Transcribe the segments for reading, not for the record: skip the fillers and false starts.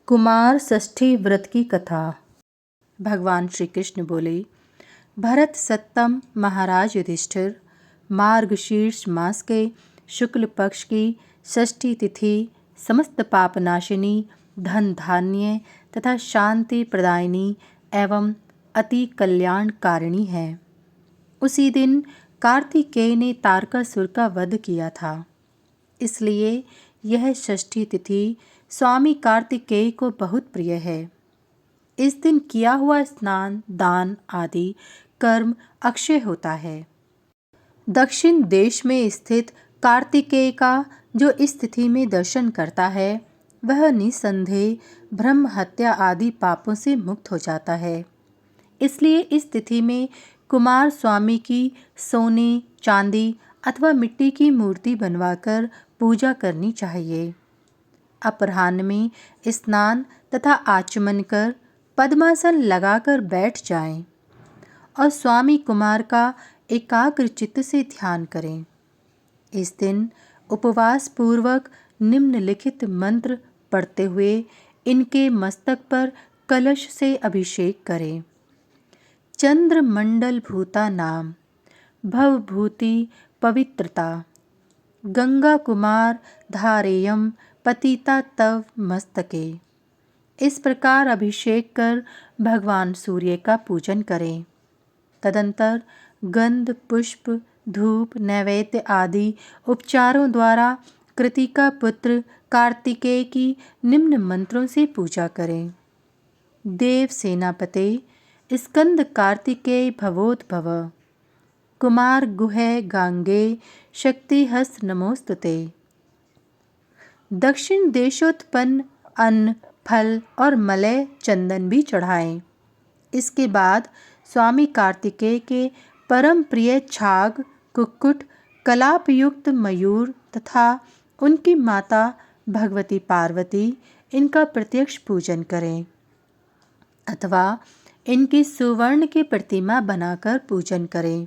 कुमार षष्ठी व्रत की कथा। भगवान श्री कृष्ण बोले, भरत सत्तम महाराज युधिष्ठिर, मार्गशीर्ष मास के शुक्ल पक्ष की षष्ठी तिथि समस्त पापनाशिनी, धन धान्य तथा शांति प्रदायिनी एवं अति कल्याणकारिणी है। उसी दिन कार्तिकेय ने तारकासुर का वध किया था। इसलिए यह षष्ठी तिथि स्वामी कार्तिकेय को बहुत प्रिय है। इस दिन किया हुआ स्नान, दान आदि कर्म अक्षय होता है। दक्षिण देश में स्थित कार्तिकेय का जो इस तिथि में दर्शन करता है, वह निसंदेह ब्रह्म हत्या आदि पापों से मुक्त हो जाता है। इसलिए इस तिथि में कुमार स्वामी की सोने, चांदी अथवा मिट्टी की मूर्ति बनवाकर पूजा करनी चाहिए। अपराह्न में स्नान तथा आचमन कर पद्मासन लगाकर बैठ जाएं और स्वामी कुमार का एकाग्र चित्त से ध्यान करें। इस दिन उपवास पूर्वक निम्नलिखित मंत्र पढ़ते हुए इनके मस्तक पर कलश से अभिषेक करें। चंद्रमंडल भूता नाम, भवभूति पवित्रता, गंगा कुमार धारेयम पतिता तव मस्तके। इस प्रकार अभिषेक कर भगवान सूर्य का पूजन करें। तदंतर गंध, पुष्प, धूप, नैवेद्य आदि उपचारों द्वारा कृतिका पुत्र कार्तिकेय की निम्न मंत्रों से पूजा करें। देव सेनापते स्कंद कार्तिकेय भवोद्भव, कुमार गुहे गांगे शक्ति हस्त नमोस्तुते। दक्षिण देशोत्पन्न अन्न, फल और मलय चंदन भी चढ़ाएं। इसके बाद स्वामी कार्तिकेय के परम प्रिय छाग, कुक्कुट, कलापयुक्त मयूर तथा उनकी माता भगवती पार्वती, इनका प्रत्यक्ष पूजन करें अथवा इनकी सुवर्ण की प्रतिमा बनाकर पूजन करें।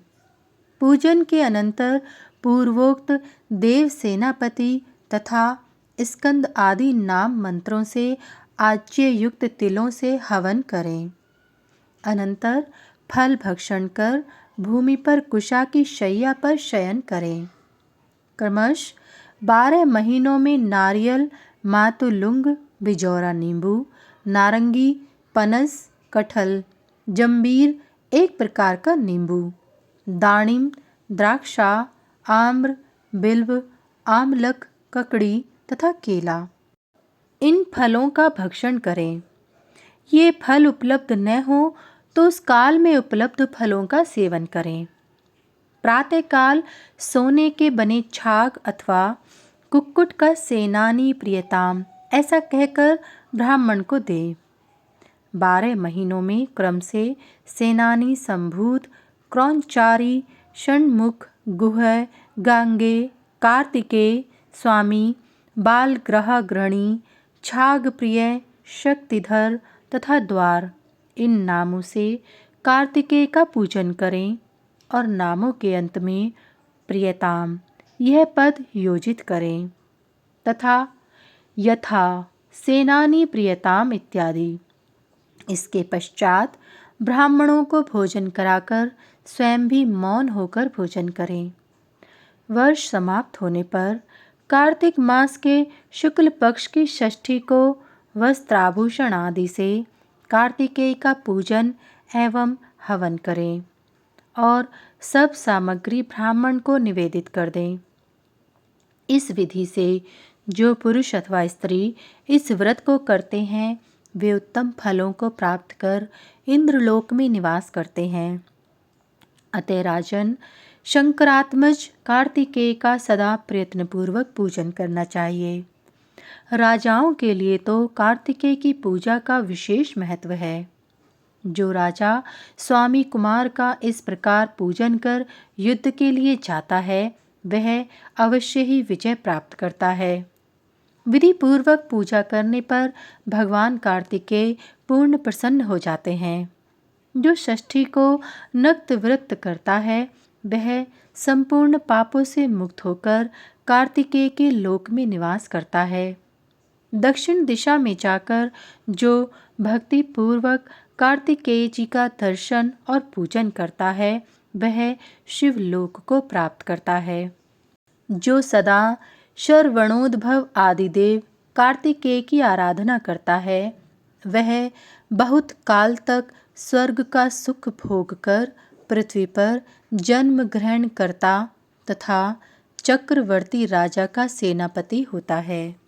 पूजन के अनंतर पूर्वोक्त देव सेनापति तथा स्कंद आदि नाम मंत्रों से आज्य युक्त तिलों से हवन करें। अनंतर फल भक्षण कर भूमि पर कुशा की शैया पर शयन करें। क्रमश 12 महीनों में नारियल, मातुलुंग, बिजौरा नींबू, नारंगी, पनस, कटहल, जंबीर एक प्रकार का नींबू, दानिम, द्राक्षा, आम्र, बिल्व, आमलक, ककड़ी तथा केला, इन फलों का भक्षण करें। ये फल उपलब्ध न हो तो उस काल में उपलब्ध फलों का सेवन करें। प्रातःकाल सोने के बने छाग अथवा कुक्कुट का सेनानी प्रियताम ऐसा कहकर ब्राह्मण को दे। 12 महीनों में क्रम से सेनानी संभूत, क्रौंचारी, षण्मुख, गुह, गांगे, कार्तिकेय, स्वामी, बाल ग्रह ग्रहणी, छाग प्रिय, शक्तिधर तथा द्वार, इन नामों से कार्तिकेय का पूजन करें और नामों के अंत में प्रियताम यह पद योजित करें तथा यथा सेनानी प्रियताम इत्यादि। इसके पश्चात ब्राह्मणों को भोजन कराकर स्वयं भी मौन होकर भोजन करें। वर्ष समाप्त होने पर कार्तिक मास के शुक्ल पक्ष की षष्ठी को वस्त्राभूषण आदि से कार्तिकेय का पूजन एवं हवन करें और सब सामग्री ब्राह्मण को निवेदित कर दें। इस विधि से जो पुरुष अथवा स्त्री इस व्रत को करते हैं, वे उत्तम फलों को प्राप्त कर इंद्रलोक में निवास करते हैं। अतः राजन, शंकरात्मज कार्तिकेय का सदा प्रयत्नपूर्वक पूजन करना चाहिए। राजाओं के लिए तो कार्तिकेय की पूजा का विशेष महत्व है। जो राजा स्वामी कुमार का इस प्रकार पूजन कर युद्ध के लिए जाता है, वह अवश्य ही विजय प्राप्त करता है। विधि पूर्वक पूजा करने पर भगवान कार्तिकेय पूर्ण प्रसन्न हो जाते हैं। जो षष्ठी को नक्त व्रत करता है, वह संपूर्ण पापों से मुक्त होकर कार्तिकेय के लोक में निवास करता है। दक्षिण दिशा में जाकर जो भक्ति पूर्वक कार्तिकेय जी का दर्शन और पूजन करता है वह शिवलोक को प्राप्त करता है। जो सदा श्रवणोद्भव आदिदेव कार्तिकेय की आराधना करता है वह बहुत काल तक स्वर्ग का सुख भोग कर पृथ्वी पर जन्म ग्रहण करता तथा चक्रवर्ती राजा का सेनापति होता है।